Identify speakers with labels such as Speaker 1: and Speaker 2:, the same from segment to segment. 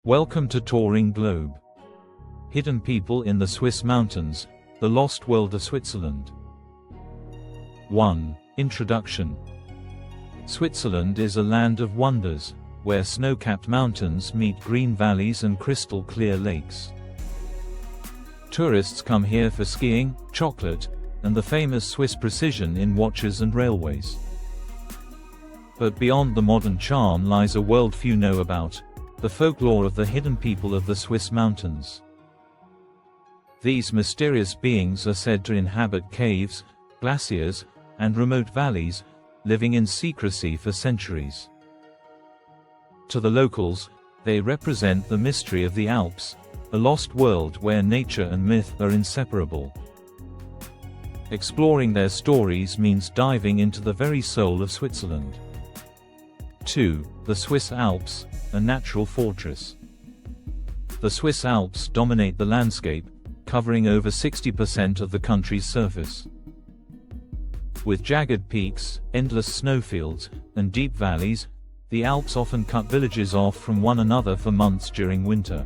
Speaker 1: Welcome to Touring Globe. Hidden people in the Swiss mountains, the lost world of Switzerland. 1. Introduction. Switzerland is a land of wonders, where snow-capped mountains meet green valleys and crystal-clear lakes. Tourists come here for skiing, chocolate, and the famous Swiss precision in watches and railways. But beyond the modern charm lies a world few know about, the folklore of the hidden people of the Swiss mountains. These mysterious beings are said to inhabit caves, glaciers, and remote valleys, living in secrecy for centuries. To the locals, they represent the mystery of the Alps, a lost world where nature and myth are inseparable. Exploring their stories means diving into the very soul of Switzerland. 2. The Swiss Alps, a natural fortress. The Swiss Alps dominate the landscape, covering over 60% of the country's surface. With jagged peaks, endless snowfields, and deep valleys, the Alps often cut villages off from one another for months during winter.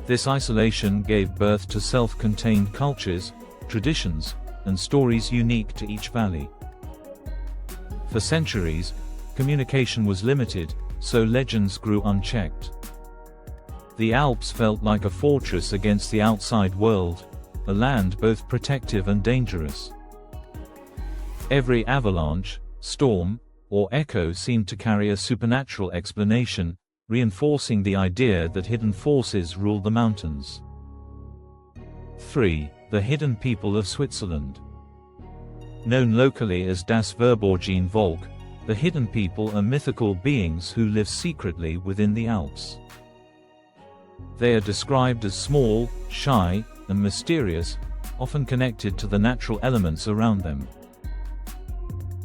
Speaker 1: This isolation gave birth to self-contained cultures, traditions, and stories unique to each valley. For centuries, communication was limited, so legends grew unchecked. The Alps felt like a fortress against the outside world, a land both protective and dangerous. Every avalanche, storm, or echo seemed to carry a supernatural explanation, reinforcing the idea that hidden forces ruled the mountains. 3. The hidden people of Switzerland. Known locally as das Verborgene Volk, the hidden people are mythical beings who live secretly within the Alps. They are described as small, shy, and mysterious, often connected to the natural elements around them.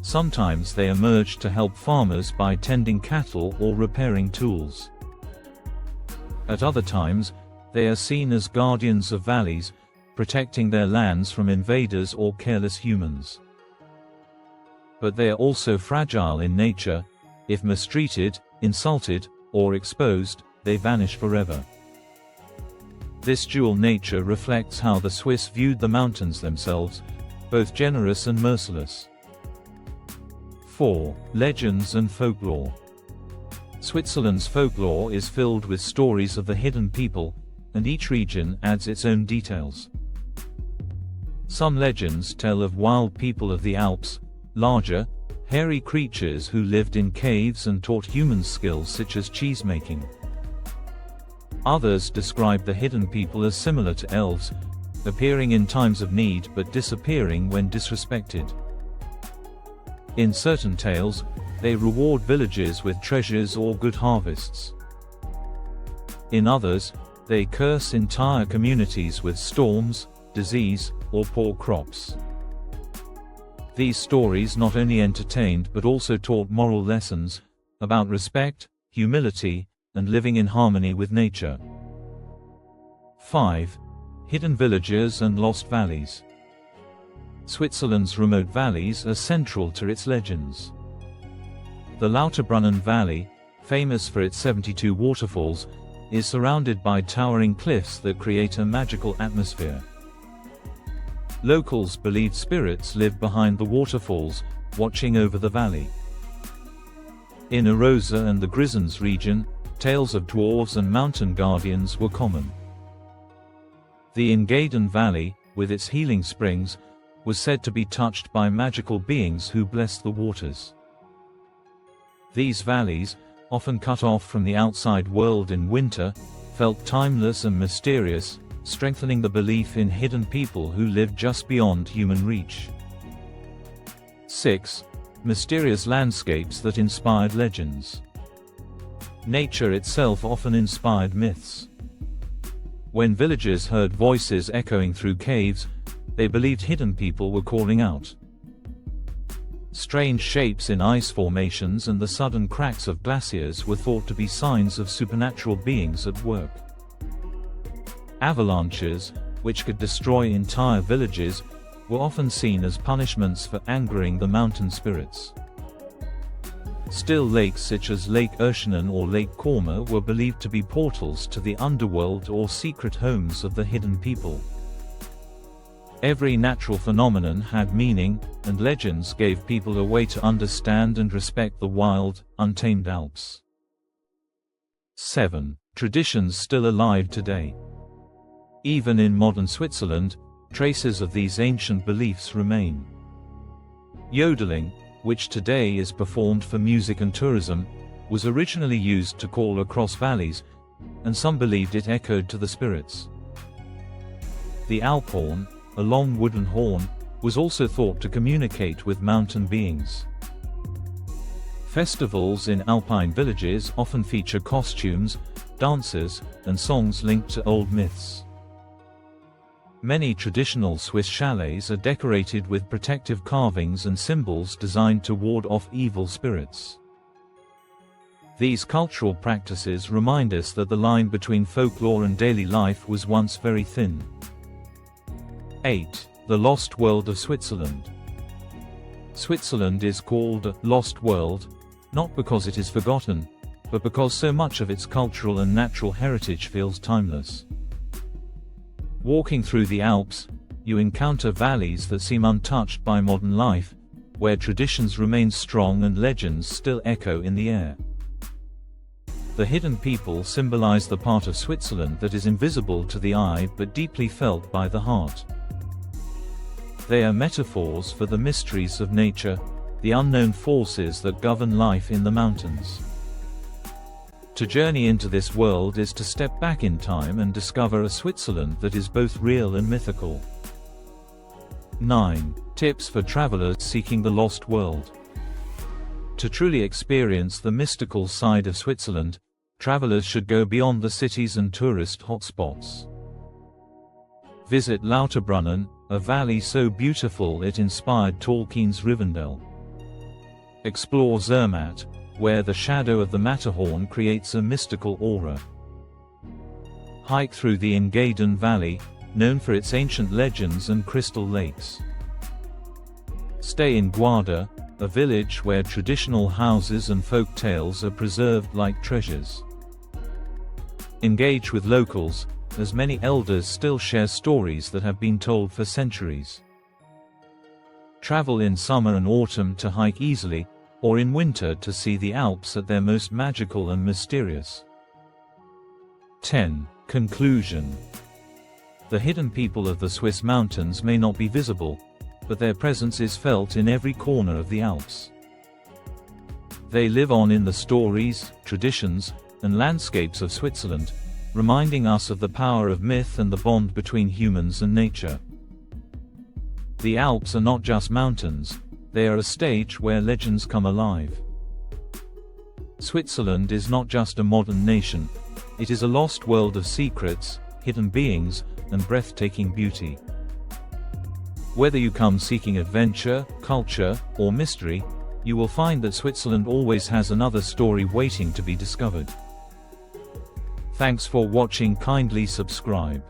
Speaker 1: Sometimes they emerge to help farmers by tending cattle or repairing tools. At other times, they are seen as guardians of valleys, protecting their lands from invaders or careless humans. But they are also fragile in nature. If mistreated, insulted, or exposed, they vanish forever. This dual nature reflects how the Swiss viewed the mountains themselves, both generous and merciless. 4. Legends and folklore. Switzerland's folklore is filled with stories of the hidden people, and each region adds its own details. Some legends tell of wild people of the Alps, larger, hairy creatures who lived in caves and taught humans skills such as cheese-making. Others describe the hidden people as similar to elves, appearing in times of need but disappearing when disrespected. In certain tales, they reward villages with treasures or good harvests. In others, they curse entire communities with storms, disease, or poor crops. These stories not only entertained but also taught moral lessons about respect, humility, and living in harmony with nature. 5. Hidden villages and lost valleys. Switzerland's remote valleys are central to its legends. The Lauterbrunnen Valley, famous for its 72 waterfalls, is surrounded by towering cliffs that create a magical atmosphere. Locals believe spirits live behind the waterfalls, watching over the valley. In Arosa and the Grisons region, tales of dwarves and mountain guardians were common. The Engadin Valley, with its healing springs, was said to be touched by magical beings who blessed the waters. These valleys, often cut off from the outside world in winter, felt timeless and mysterious, strengthening the belief in hidden people who lived just beyond human reach. 6. Mysterious landscapes that inspired legends. Nature itself often inspired myths. When villagers heard voices echoing through caves, they believed hidden people were calling out. Strange shapes in ice formations and the sudden cracks of glaciers were thought to be signs of supernatural beings at work. Avalanches, which could destroy entire villages, were often seen as punishments for angering the mountain spirits. Still lakes such as Lake Oceanen or Lake Korma were believed to be portals to the underworld or secret homes of the hidden people. Every natural phenomenon had meaning, and legends gave people a way to understand and respect the wild, untamed Alps. 7. Traditions still alive today. Even in modern Switzerland, traces of these ancient beliefs remain. Yodeling, which today is performed for music and tourism, was originally used to call across valleys, and some believed it echoed to the spirits. The Alphorn, a long wooden horn, was also thought to communicate with mountain beings. Festivals in Alpine villages often feature costumes, dances, and songs linked to old myths. Many traditional Swiss chalets are decorated with protective carvings and symbols designed to ward off evil spirits. These cultural practices remind us that the line between folklore and daily life was once very thin. 8. The Lost World of Switzerland. Switzerland is called a lost world, not because it is forgotten, but because so much of its cultural and natural heritage feels timeless. Walking through the Alps, you encounter valleys that seem untouched by modern life, where traditions remain strong and legends still echo in the air. The hidden people symbolize the part of Switzerland that is invisible to the eye but deeply felt by the heart. They are metaphors for the mysteries of nature, the unknown forces that govern life in the mountains. To journey into this world is to step back in time and discover a Switzerland that is both real and mythical. 9. Tips for travelers seeking the lost world. To truly experience the mystical side of Switzerland, travelers should go beyond the cities and tourist hotspots. Visit Lauterbrunnen, a valley so beautiful it inspired Tolkien's Rivendell. Explore Zermatt, where the shadow of the Matterhorn creates a mystical aura. Hike through the Engadin Valley, known for its ancient legends and crystal lakes. Stay in Guarda, a village where traditional houses and folk tales are preserved like treasures. Engage with locals, as many elders still share stories that have been told for centuries. Travel in summer and autumn to hike easily, or in winter to see the Alps at their most magical and mysterious. 10. Conclusion. The hidden people of the Swiss mountains may not be visible, but their presence is felt in every corner of the Alps. They live on in the stories, traditions, and landscapes of Switzerland, reminding us of the power of myth and the bond between humans and nature. The Alps are not just mountains, they are a stage where legends come alive. Switzerland is not just a modern nation, it is a lost world of secrets, hidden beings, and breathtaking beauty. Whether you come seeking adventure, culture, or mystery, you will find that Switzerland always has another story waiting to be discovered. Thanks for watching. Kindly subscribe.